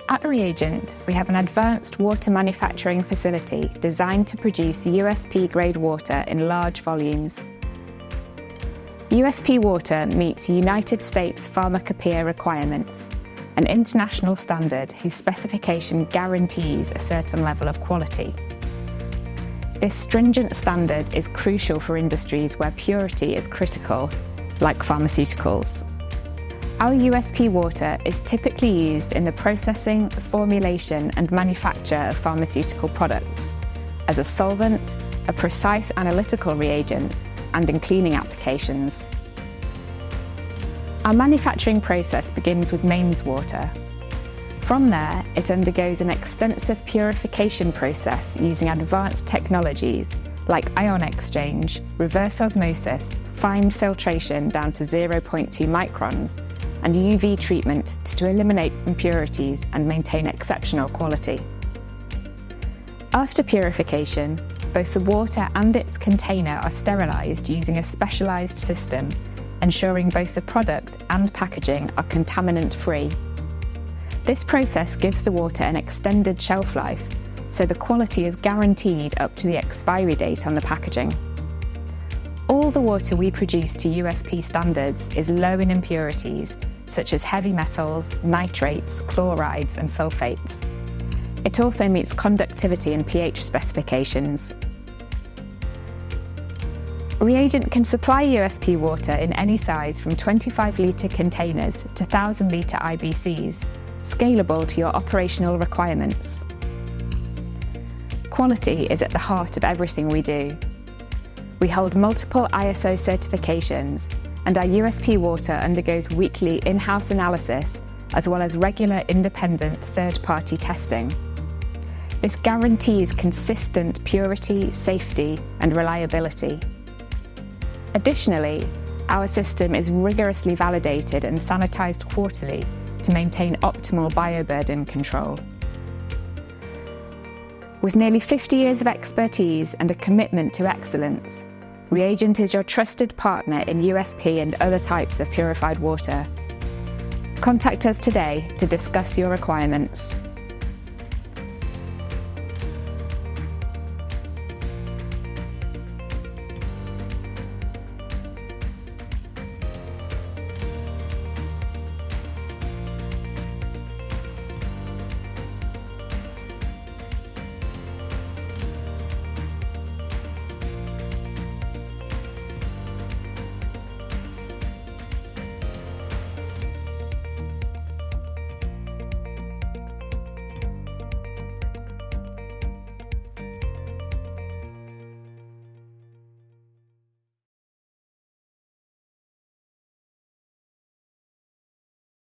At ReAgent, we have an advanced water manufacturing facility designed to produce USP-grade water in large volumes. USP water meets United States Pharmacopoeia requirements, an international standard whose specification guarantees a certain level of quality. This stringent standard is crucial for industries where purity is critical, like pharmaceuticals. Our USP water is typically used in the processing, formulation and manufacture of pharmaceutical products, as a solvent, a precise analytical reagent, and in cleaning applications. Our manufacturing process begins with mains water. From there, it undergoes an extensive purification process using advanced technologies like ion exchange, reverse osmosis, fine filtration down to 0.2 microns, and UV treatment to eliminate impurities and maintain exceptional quality. After purification, both the water and its container are sterilised using a specialised system, ensuring both the product and packaging are contaminant-free. This process gives the water an extended shelf life, so the quality is guaranteed up to the expiry date on the packaging. All the water we produce to USP standards is low in impurities, such as heavy metals, nitrates, chlorides and sulfates. It also meets conductivity and pH specifications. ReAgent can supply USP water in any size from 25-litre containers to 1,000-litre IBCs, scalable to your operational requirements. Quality is at the heart of everything we do. We hold multiple ISO certifications, and our USP water undergoes weekly in-house analysis as well as regular independent third-party testing. This guarantees consistent purity, safety and reliability. Additionally, our system is rigorously validated and sanitized quarterly to maintain optimal bioburden control. With nearly 50 years of expertise and a commitment to excellence, ReAgent is your trusted partner in USP and other types of purified water. Contact us today to discuss your requirements.